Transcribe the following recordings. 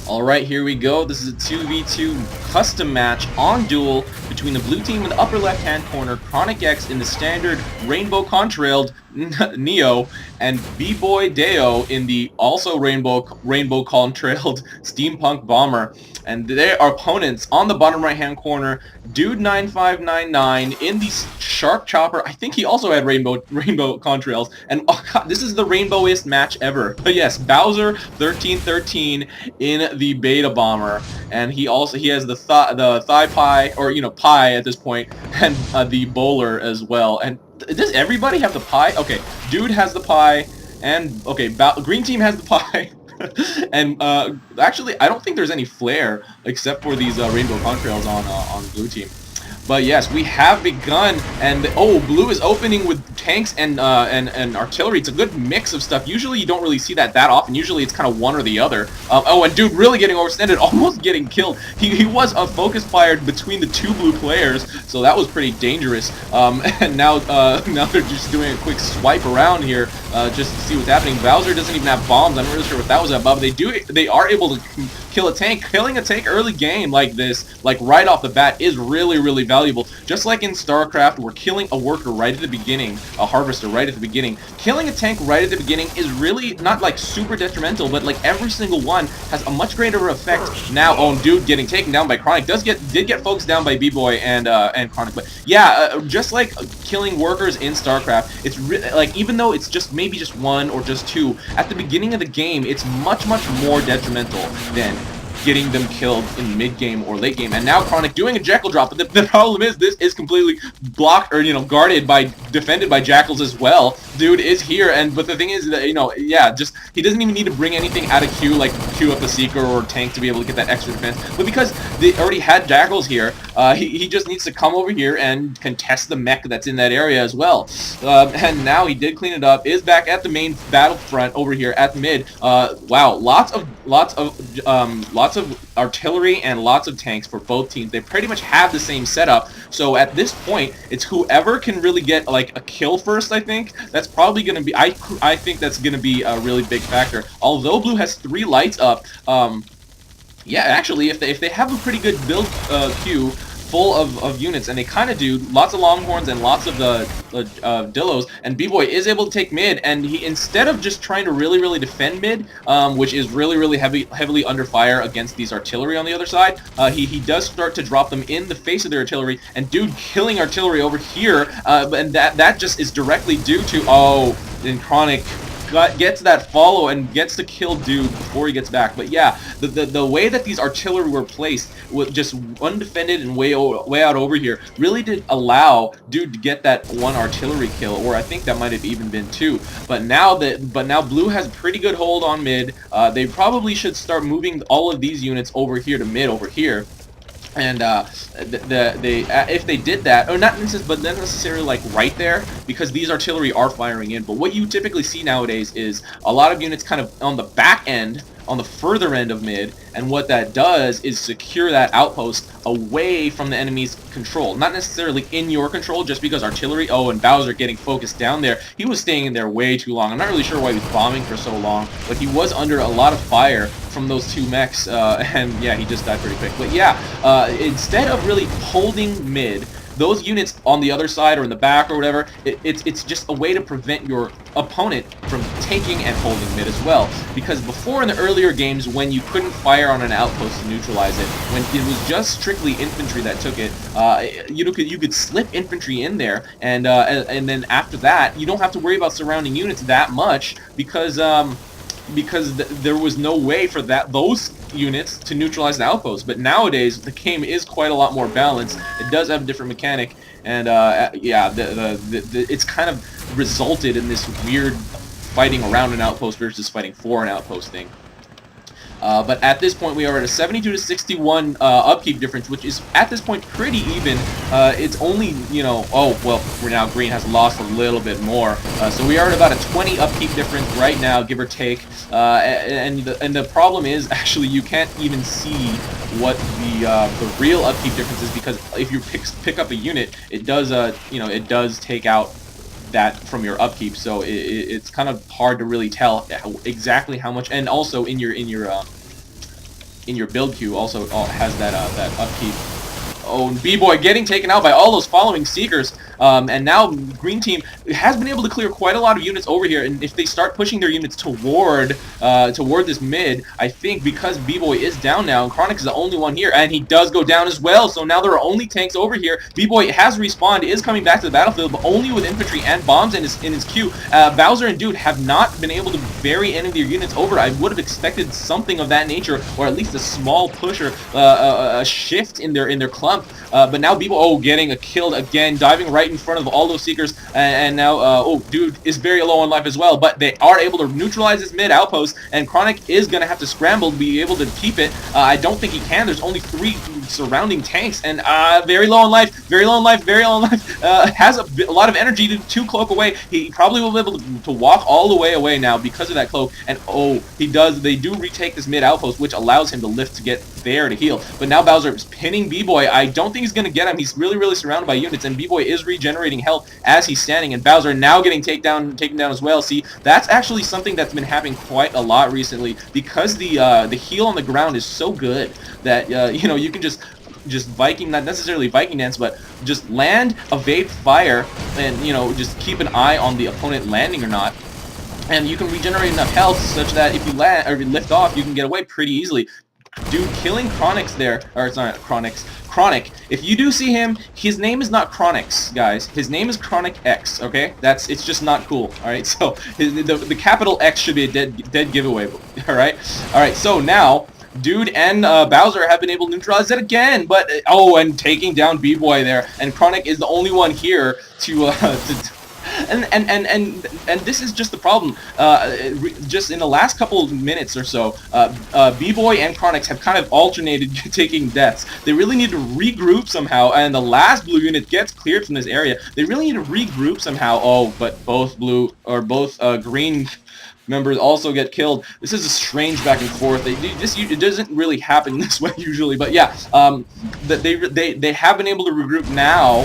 Alright, here we go. This is a 2v2 custom match on Duel between the blue team in the upper left-hand corner, ChronicX in the standard rainbow contrailed Neo, and BboyDeyo in the also rainbow contrailed steampunk bomber. And their opponents on the bottom right-hand corner, dude9599 in the shark chopper. I think he also had rainbow contrails. And oh god, this is the rainbowiest match ever. But yes, Bowser1313 in the beta bomber, and he has the thigh pie, or pie at this point, and the bowler as well. And does everybody have the pie? Okay, dude has the pie, and okay, green team has the pie. And actually, I don't think there's any flare except for these rainbow contrails on blue team. But yes, we have begun, and oh, blue is opening with tanks and artillery. It's a good mix of stuff. Usually you don't really see that often. Usually it's kind of one or the other. Oh, and dude really getting overextended, almost getting killed. He was focus fired between the two blue players, so that was pretty dangerous. And now they're just doing a quick swipe around here just to see what's happening. Bowser doesn't even have bombs. I'm not really sure what that was about, but they are able to kill a tank. Killing a tank early game like this, like right off the bat, is really valuable. Just like in StarCraft, we're killing a worker right at the beginning, a harvester right at the beginning. Killing a tank right at the beginning is really not like super detrimental, but like every single one has a much greater effect. Now, oh, dude getting taken down by Chronic did get folks down by B-Boy and Chronic, but yeah, just like killing workers in StarCraft, it's like, even though it's just maybe just one or just two at the beginning of the game, it's much more detrimental than getting them killed in mid-game or late game. And now Chronic doing a Jackal drop, but the problem is this is completely blocked, or defended by Jackals as well. Dude is here, but the thing is that yeah, just he doesn't even need to bring anything out of queue, like queue up a Seeker or tank to be able to get that extra defense. But because they already had Jackals here, he just needs to come over here and contest the mech that's in that area as well. And now he did clean it up, is back at the main battlefront over here at mid. Wow, lots of artillery and lots of tanks for both teams. They pretty much have the same setup, so at this point it's whoever can really get like a kill first. I think that's probably going to be, I think that's going to be a really big factor. Although blue has 3 lights up, yeah, actually if they have a pretty good build queue full of units, and they kind of do, lots of Longhorns and lots of Dillos, and B-Boy is able to take mid, and he, instead of just trying to really defend mid, which is really heavily under fire against these artillery on the other side, he does start to drop them in the face of their artillery, and dude killing artillery over here, and that just is directly due to, oh, in Chronic gets that follow and gets to kill dude before he gets back. But yeah, the way that these artillery were placed, with just undefended and way out over here, really did allow dude to get that 1 artillery kill, or I think that might have even been 2. But now blue has a pretty good hold on mid. They probably should start moving all of these units over here to mid over here. And if they did that, or not necessarily like right there, because these artillery are firing in. But what you typically see nowadays is a lot of units kind of on the back end, on the further end of mid, and what that does is secure that outpost away from the enemy's control. Not necessarily in your control, just because artillery, oh, and Bowser getting focused down there, he was staying in there way too long. I'm not really sure why he was bombing for so long, but he was under a lot of fire from those 2 mechs, and yeah, he just died pretty quick. But yeah, instead of really holding mid, those units on the other side or in the back or whatever, it's just a way to prevent your opponent from taking and holding mid as well. Because before, in the earlier games, when you couldn't fire on an outpost to neutralize it, when it was just strictly infantry that took it, you could slip infantry in there, and then after that, you don't have to worry about surrounding units that much, because there was no way for those units to neutralize the outpost. But nowadays the game is quite a lot more balanced. It does have a different mechanic, and yeah, it's kind of resulted in this weird fighting around an outpost versus fighting for an outpost thing. But at this point, we are at a 72 to 61 upkeep difference, which is at this point pretty even. It's only, oh, well, now green has lost a little bit more. So we are at about a 20 upkeep difference right now, give or take. And the problem is, actually, you can't even see what the real upkeep difference is, because if you pick up a unit, it does, it does take out that from your upkeep, so it's kind of hard to really tell exactly how much. And also in your in your build queue also has that that upkeep. Oh, BBoy getting taken out by all those following Seekers. And now Green Team has been able to clear quite a lot of units over here. And if they start pushing their units toward this mid, I think because BBoy is down now, and ChronicX is the only one here, and he does go down as well. So now there are only tanks over here. BBoy has respawned, is coming back to the battlefield, but only with infantry and bombs in his queue. Bowser and Dude have not been able to bury any of their units over. I would have expected something of that nature, or at least a small push or a shift in their clump. But now BBoy, getting killed again, diving right in front of all those Seekers, and now, Dude is very low on life as well, but they are able to neutralize his mid outpost, and ChronicX is going to have to scramble to be able to keep it. I don't think he can. There's only 3 surrounding tanks, and very low on life, has a lot of energy to cloak away. He probably will be able to walk all the way away now because of that cloak, and they do retake this mid outpost, which allows him to lift to get there to heal. But now Bowser is pinning BBoy. I don't think he's going to get him. He's really surrounded by units, and BBoy is regenerating health as he's standing, and Bowser now getting taken down as well. See, that's actually something that's been happening quite a lot recently, because the heal on the ground is so good that you can just Viking, not necessarily Viking dance, but just land, evade fire, and just keep an eye on the opponent landing or not. And you can regenerate enough health such that if you land or lift off, you can get away pretty easily. Dude, killing ChronicX there, or it's not ChronicX, Chronic. If you do see him, his name is not ChronicX, guys. His name is ChronicX, okay? It's just not cool, alright? So, the capital X should be a dead giveaway, alright? Alright, so now, Dude and Bowser have been able to neutralize it again, but, and taking down BBoy there, and ChronicX is the only one here to and this is just the problem. Just in the last couple of minutes or so, BBoy and ChronicX have kind of alternated taking deaths. They really need to regroup somehow, and the last blue unit gets cleared from this area. They really need to regroup somehow. But both green members also get killed. This is a strange back and forth. It doesn't really happen this way usually, but yeah, they have been able to regroup now,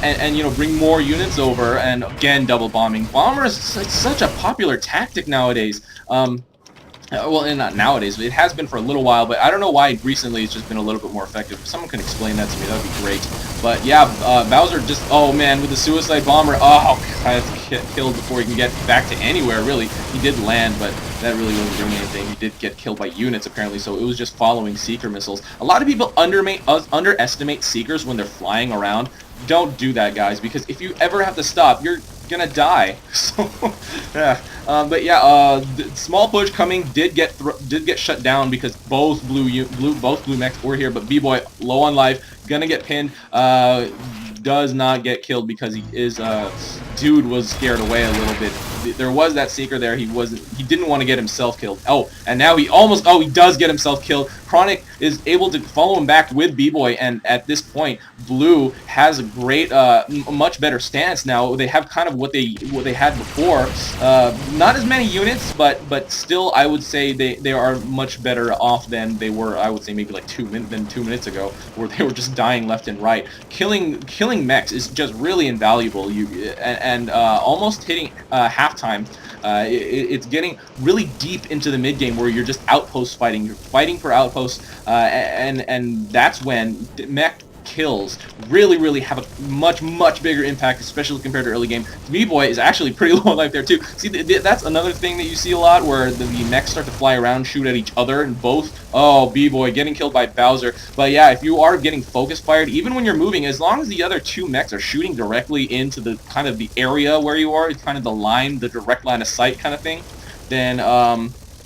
and bring more units over, and again double bombing. Bomber is such a popular tactic nowadays. Well, and not nowadays, it has been for a little while, but I don't know why recently it's just been a little bit more effective. If someone can explain that to me, that would be great. But yeah, Bowser just, with the suicide bomber, that's killed before he can get back to anywhere, really. He did land, but that really wasn't doing anything. He did get killed by units, apparently, so it was just following Seeker missiles. A lot of people underestimate Seekers when they're flying around. Don't do that, guys, because if you ever have to stop, you're gonna die. So yeah, but yeah, the small push coming did get shut down because both blue mechs were here, but BBoy low on life, gonna get pinned. Does not get killed because he is Dude was scared away a little bit. There was that Seeker there. He didn't want to get himself killed. And now he does get himself killed. Chronic is able to follow him back with BBoy, and at this point, Blue has a great, much better stance now. They have kind of what they had before. Not as many units, but still, I would say they are much better off than they were. I would say maybe like 2 minutes ago, where they were just dying left and right. Killing mechs is just really invaluable. And almost hitting halftime. It's getting really deep into the mid game where you're just outpost fighting. You're fighting for outposts, and that's when mech kills really have a much bigger impact, especially compared to early game. BBoy is actually pretty low on life there too. See, that's another thing that you see a lot, where the mechs start to fly around, shoot at each other, and both. BBoy getting killed by Bowser. But yeah, if you are getting focus fired, even when you're moving, as long as the other two mechs are shooting directly into the kind of the area where you are, it's kind of the line, the direct line of sight kind of thing, then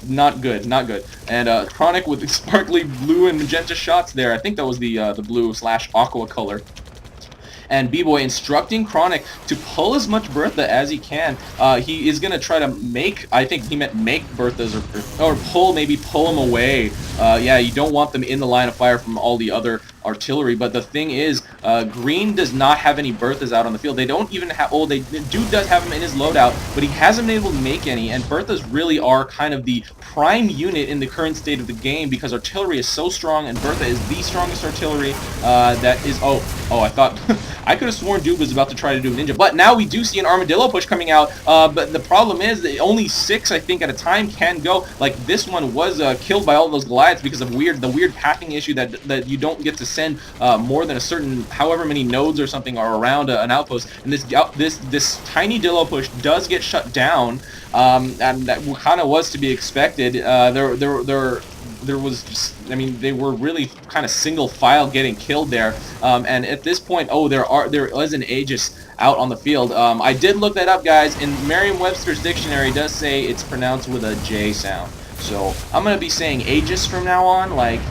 not good. And Chronic with the sparkly blue and magenta shots there. I think that was the blue/aqua color. And BBoy instructing Chronic to pull as much Bertha as he can. He is going to try to make, I think he meant make Berthas, or pull them away. Yeah, you don't want them in the line of fire from all the other artillery, but the thing is, Green does not have any Berthas out on the field. They don't even have, Dude does have them in his loadout, but he hasn't been able to make any, and Berthas really are kind of the prime unit in the current state of the game, because artillery is so strong, and Bertha is the strongest artillery that is, I thought I could have sworn Dude was about to try to do a ninja, but now we do see an armadillo push coming out, but the problem is that only 6, I think, at a time can go. Like, this one was killed by all those Goliaths because of the weird pathing issue that you don't get to send more than a certain, however many nodes or something are around an outpost, and this tiny Dillo push does get shut down, and that kind of was to be expected. There was just, I mean, they were really kind of single file getting killed there, and at this point, oh, there is an Aegis out on the field. I did look that up, guys, and Merriam-Webster's dictionary does say it's pronounced with a J sound. So I'm gonna be saying Aegis from now on, like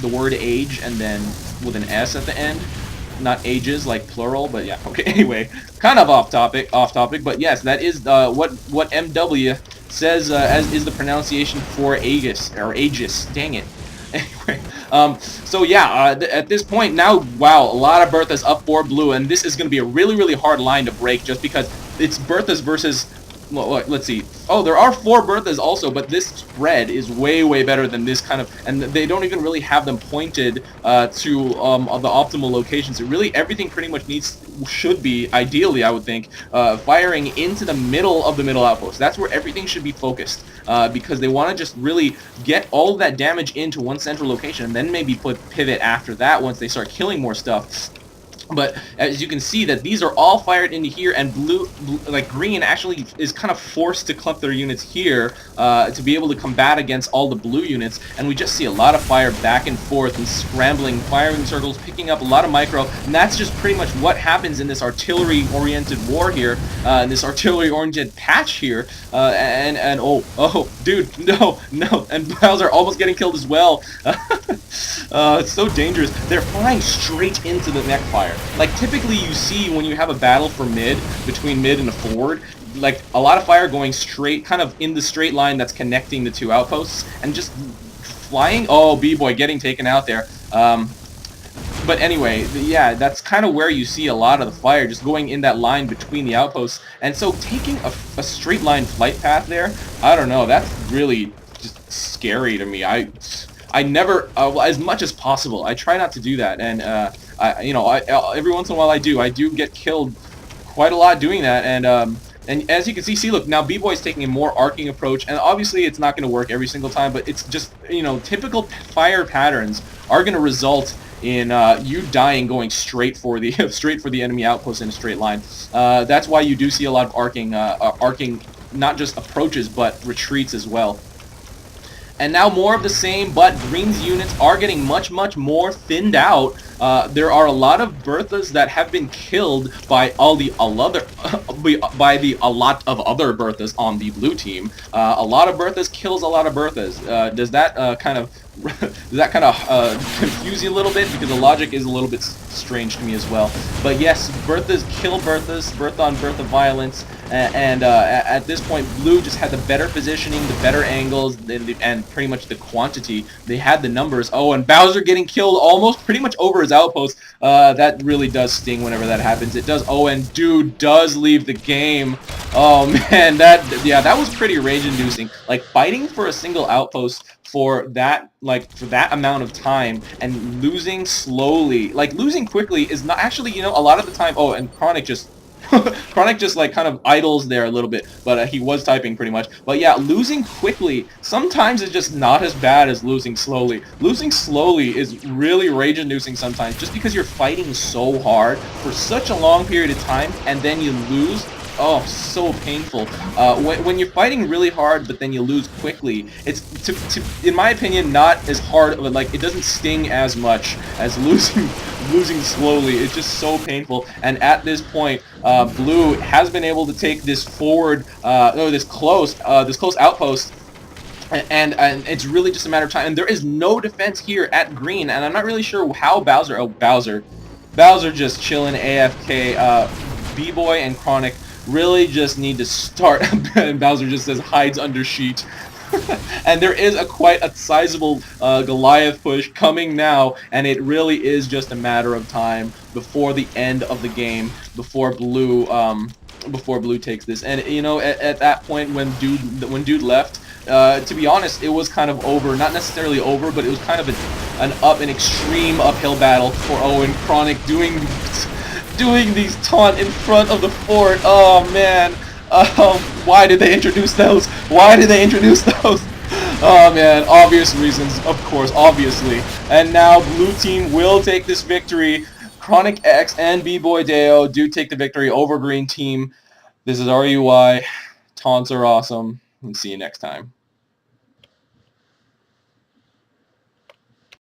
the word age and then with an S at the end. Not ages like plural, but yeah, okay. Anyway, kind of off topic, but yes, that is what MW says as is the pronunciation for Aegis or Aegis. Dang it. Anyway, so yeah, at this point now, wow, a lot of Berthas up for blue, and this is going to be a really hard line to break just because it's Berthas versus. Well, let's see. Oh, there are 4 Berthas also, but this spread is way better than this kind of, and they don't even really have them pointed to the optimal locations. It really, everything pretty much should be, ideally, I would think, firing into the middle of the middle outpost. That's where everything should be focused, because they want to just really get all of that damage into one central location, and then maybe pivot after that once they start killing more stuff. But as you can see that these are all fired into here, and green actually is kind of forced to clump their units here to be able to combat against all the blue units, and we just see a lot of fire back and forth and scrambling, firing circles, picking up a lot of micro, and that's just pretty much what happens in this artillery-oriented war here, in this artillery-oriented patch here, and oh, dude, no, and Bowser almost getting killed as well. It's so dangerous. They're flying straight into the neck fire. Like, typically you see when you have a battle for mid, between mid and a forward, like, a lot of fire going straight, kind of in the straight line that's connecting the 2 outposts, and just flying. Oh, B-Boy getting taken out there. But anyway, yeah, that's kind of where you see a lot of the fire, just going in that line between the outposts. And so taking a straight line flight path there, I don't know, that's really just scary to me. I never, as much as possible, I try not to do that, and every once in a while I do get killed quite a lot doing that, and as you can see, look, now B-Boy's taking a more arcing approach, and obviously it's not going to work every single time, but it's just, typical fire patterns are going to result in you dying going straight for the enemy outpost in a straight line. That's why you do see a lot of arcing, not just approaches, but retreats as well. And now more of the same, but Green's units are getting much more thinned out. There are a lot of Berthas that have been killed by a lot of other Berthas on the blue team. A lot of Berthas kills a lot of Berthas. Does that kind of confuse you a little bit? Because the logic is a little bit strange to me as well. But yes, Berthas kill Berthas, Bertha on Bertha violence, and at this point, blue just had the better positioning, the better angles, and pretty much the quantity. They had the numbers. Oh, and Bowser getting killed almost pretty much over his outpost. That really does sting whenever that happens. It does. Oh, and Dude does leave the game. Oh man, that was pretty rage-inducing. Like, fighting for a single outpost for that amount of time and losing slowly, like losing quickly is not actually, a lot of the time. Oh, and Chronic just like kind of idles there a little bit, but he was typing pretty much. But yeah, losing quickly sometimes is just not as bad as losing slowly. Losing slowly is really rage-inducing sometimes, just because you're fighting so hard for such a long period of time and then you lose. Oh, so painful. When you're fighting really hard, but then you lose quickly, it's, in my opinion, not as hard. Like, it doesn't sting as much as losing slowly. It's just so painful. And at this point, Blue has been able to take this forward, this close outpost. And it's really just a matter of time. And there is no defense here at Green, and I'm not really sure how Bowser. Oh, Bowser just chilling AFK. B-Boy and Chronic really just need to start. And Bowser just says hides under sheet. And there is quite a sizable Goliath push coming now, and it really is just a matter of time before the end of the game, before Blue takes this. And at that point when Dude left, to be honest, it was kind of over. Not necessarily over, but it was kind of an extreme uphill battle for Owen. Chronic doing doing these taunt in front of the fort. Oh man. Why did they introduce those? Why did they introduce those? Oh man, obvious reasons, of course, obviously. And now blue team will take this victory. ChronicX and BboyDeyo do take the victory over green team. This is RUI. Taunts are awesome. And see you next time.